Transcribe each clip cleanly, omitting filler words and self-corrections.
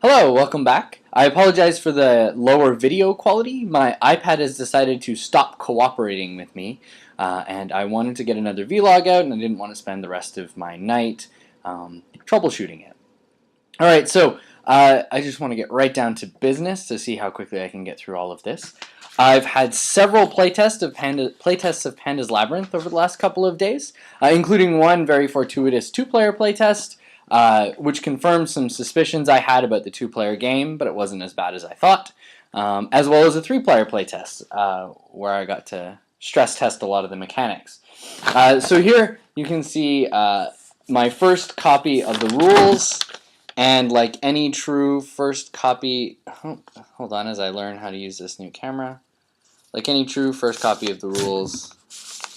Hello, welcome back. I apologize for the lower video quality. My iPad has decided to stop cooperating with me, and I wanted to get another vlog out, and I didn't want to spend the rest of my night troubleshooting it. Alright, so I just want to get right down to business to see how quickly I can get through all of this. I've had several playtests of Panda's Labyrinth over the last couple of days, including one very fortuitous two-player playtest, which confirmed some suspicions I had about the two-player game, but it wasn't as bad as I thought, as well as a three-player playtest, where I got to stress test a lot of the mechanics. So here you can see my first copy of the rules, and like any true first copy, hold on as I learn how to use this new camera. Like any true first copy of the rules,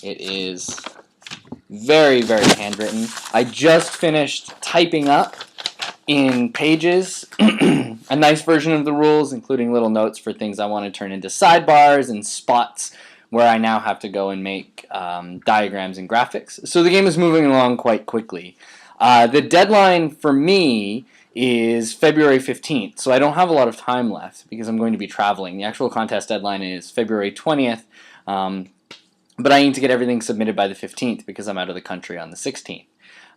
it is very, very handwritten. I just finished typing up in Pages a nice version of the rules, including little notes for things I want to turn into sidebars and spots where I now have to go and make diagrams and graphics. So the game is moving along quite quickly. The deadline for me is February 15th, so I don't have a lot of time left because I'm going to be traveling. The actual contest deadline is February 20th, but I need to get everything submitted by the 15th because I'm out of the country on the 16th.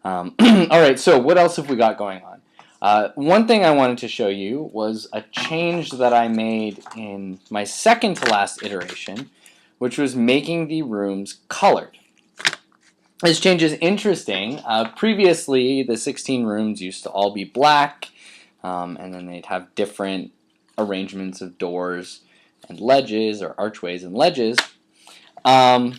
Alright, so what else have we got going on? One thing I wanted to show you was a change that I made in my second to last iteration, which was making the rooms colored. This change is interesting. Previously, the 16 rooms used to all be black, and then they'd have different arrangements of doors and ledges, or archways and ledges. I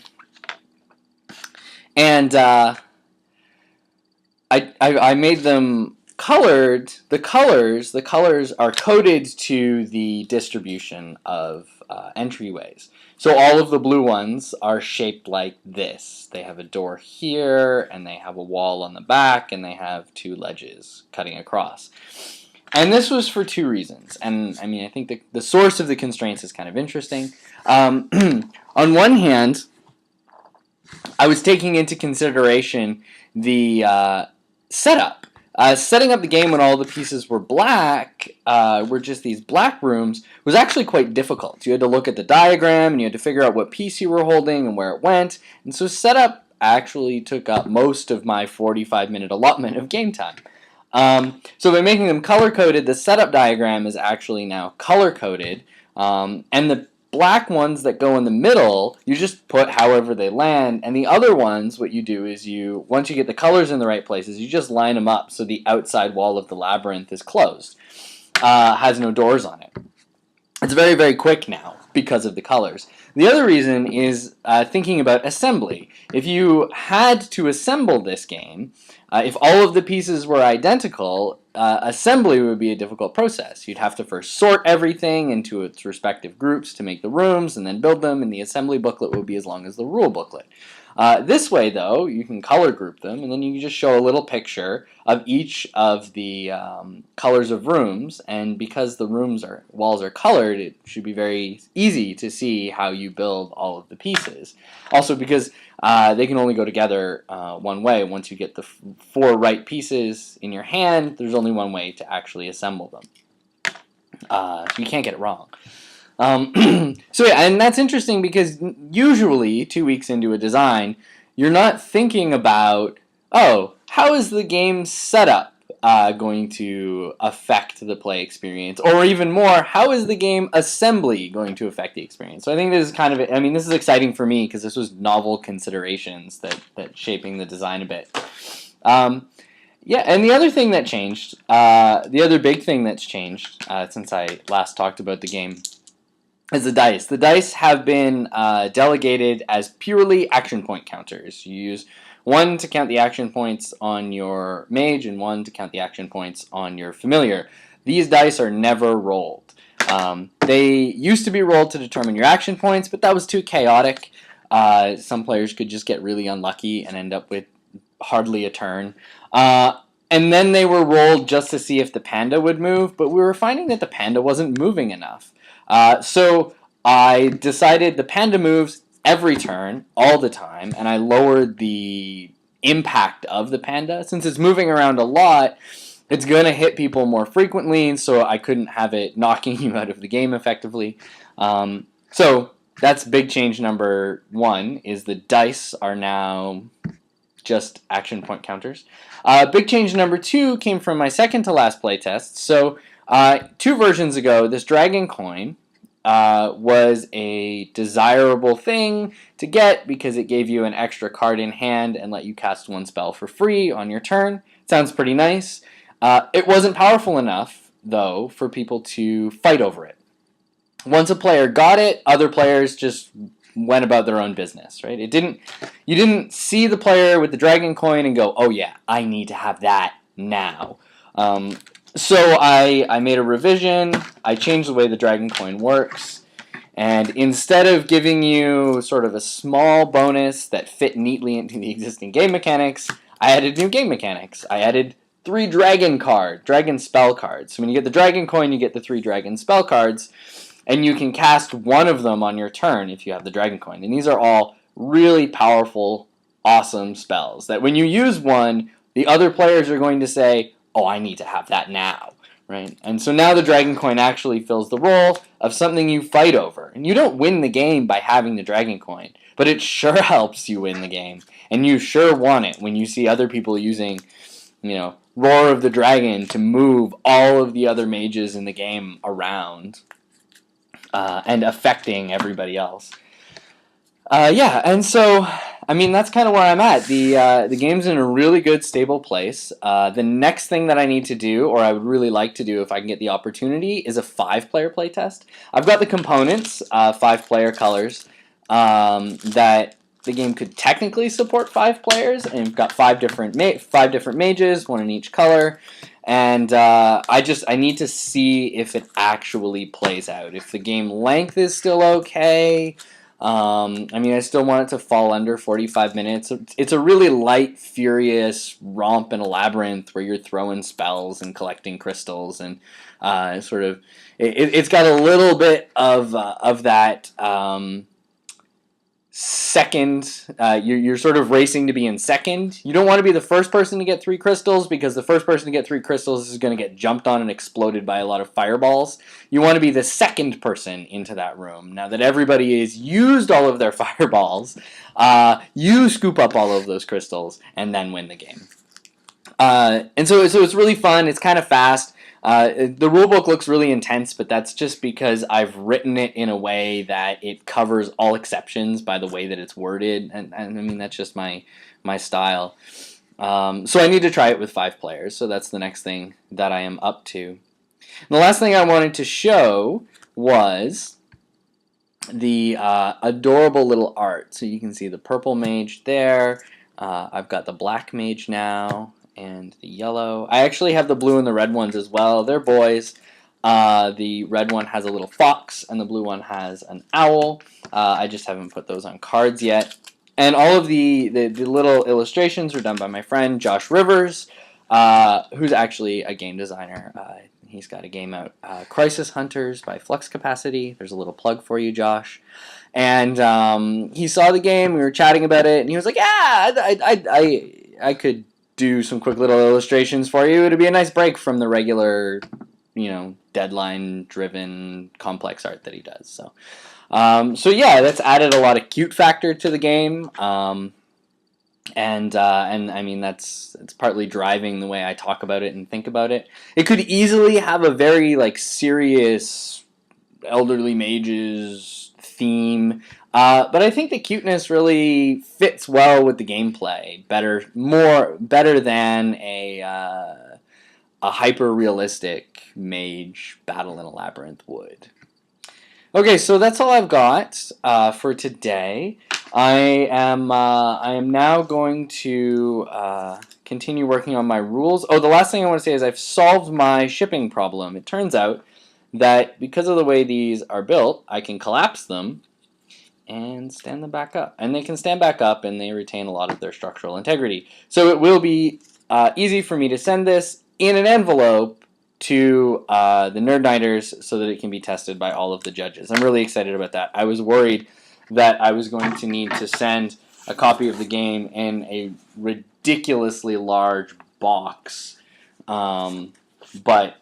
made them colored. The colors are coded to the distribution of entryways. So all of the blue ones are shaped like this. They have a door here, and they have a wall on the back, and they have two ledges cutting across. And this was for two reasons. And I mean, I think the source of the constraints is kind of interesting. On one hand, I was taking into consideration the setup. Setting up the game when all the pieces were black, were just these black rooms, was actually quite difficult. You had to look at the diagram, and you had to figure out what piece you were holding and where it went. And so setup actually took up most of my 45-minute allotment of game time. So by making them color-coded, the setup diagram is actually now color-coded, and the black ones that go in the middle, you just put however they land, and the other ones, what you do is once you get the colors in the right places, you just line them up so the outside wall of the labyrinth is closed, has no doors on it. It's very, very quick now because of the colors. The other reason is thinking about assembly. If you had to assemble this game, if all of the pieces were identical, assembly would be a difficult process. You'd have to first sort everything into its respective groups to make the rooms and then build them, and the assembly booklet would be as long as the rule booklet. This way, though, you can color group them, and then you can just show a little picture of each of the colors of rooms, and because the walls are colored, it should be very easy to see how you build all of the pieces. Also, because they can only go together one way. Once you get the four right pieces in your hand, there's only one way to actually assemble them. So you can't get it wrong. So yeah, and that's interesting because usually 2 weeks into a design, you're not thinking about, oh, how is the game setup going to affect the play experience? Or even more, how is the game assembly going to affect the experience? So I think this is kind of, this is exciting for me because this was novel considerations that shaping the design a bit. Yeah, and the other thing that changed, the other big thing that's changed since I last talked about the game is the dice. The dice have been delegated as purely action point counters. You use one to count the action points on your mage and one to count the action points on your familiar. These dice are never rolled. They used to be rolled to determine your action points, but that was too chaotic. Some players could just get really unlucky and end up with hardly a turn. And then they were rolled just to see if the panda would move, but we were finding that the panda wasn't moving enough. So I decided the panda moves every turn, all the time, and I lowered the impact of the panda. Since it's moving around a lot, It's going to hit people more frequently, so I couldn't have it knocking you out of the game effectively. So that's big change number 1, is the dice are now just action point counters. Big change number 2 came from my second to last playtest. So 2 versions ago, this dragon coin was a desirable thing to get because it gave you an extra card in hand and let you cast 1 spell for free on your turn. Sounds pretty nice. It wasn't powerful enough, though, for people to fight over it. Once a player got it, other players just went about their own business, right? You didn't see the player with the dragon coin and go, oh yeah, I need to have that now. So I made a revision, I changed the way the dragon coin works, and instead of giving you sort of a small bonus that fit neatly into the existing game mechanics, I added new game mechanics. I added 3 dragon spell cards. So when you get the dragon coin, you get the 3 dragon spell cards, and you can cast 1 of them on your turn if you have the dragon coin. And these are all really powerful, awesome spells that when you use one, the other players are going to say, oh, I need to have that now, right? And so now the dragon coin actually fills the role of something you fight over. And you don't win the game by having the dragon coin, but it sure helps you win the game. And you sure want it when you see other people using, Roar of the Dragon to move all of the other mages in the game around and affecting everybody else. And so, that's kind of where I'm at. The game's in a really good, stable place. The next thing that I need to do, or I would really like to do if I can get the opportunity, is a 5-player playtest. I've got the components, 5-player colors, that the game could technically support 5 players, and we've got 5 different mages, 1 in each color, and I need to see if it actually plays out. If the game length is still okay. I still want it to fall under 45 minutes. It's a really light, furious romp in a labyrinth where you're throwing spells and collecting crystals, and it's got a little bit of that second. You're sort of racing to be in second. You don't want to be the first person to get 3 crystals, because the first person to get 3 crystals is going to get jumped on and exploded by a lot of fireballs. You want to be the second person into that room. Now that everybody has used all of their fireballs, you scoop up all of those crystals and then win the game. And so it's really fun. It's kind of fast. The rulebook looks really intense, but that's just because I've written it in a way that it covers all exceptions by the way that it's worded, and that's just my style. So I need to try it with 5 players, so that's the next thing that I am up to. And the last thing I wanted to show was the adorable little art. So you can see the purple mage there. I've got the black mage now, and the yellow. I actually have the blue and the red ones as well. They're boys. The red one has a little fox, and the blue one has an owl. I just haven't put those on cards yet. And all of the little illustrations are done by my friend Josh Rivers, who's actually a game designer. He's got a game out, Crisis Hunters by Flux Capacity. There's a little plug for you, Josh. And he saw the game. We were chatting about it, and he was like, "Yeah, I could do some quick little illustrations for you. It'd be a nice break from the regular, deadline-driven complex art that he does." So that's added a lot of cute factor to the game, it's partly driving the way I talk about it and think about it. It could easily have a very serious elderly mages theme. But I think the cuteness really fits well with the gameplay, better than a hyper-realistic mage battle in a labyrinth would. Okay, so that's all I've got for today. I am now going to continue working on my rules. Oh, the last thing I want to say is I've solved my shipping problem. It turns out that because of the way these are built, I can collapse them and stand them back up. And they can stand back up, and they retain a lot of their structural integrity. So it will be easy for me to send this in an envelope to the Nerd Nighters so that it can be tested by all of the judges. I'm really excited about that. I was worried that I was going to need to send a copy of the game in a ridiculously large box But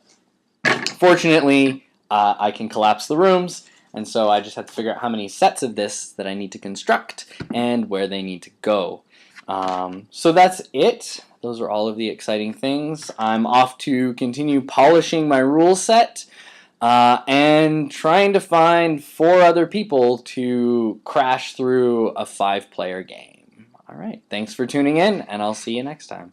fortunately, I can collapse the rooms, and so I just have to figure out how many sets of this that I need to construct and where they need to go. So that's it. Those are all of the exciting things. I'm off to continue polishing my rule set and trying to find 4 other people to crash through a 5-player game. All right, thanks for tuning in, and I'll see you next time.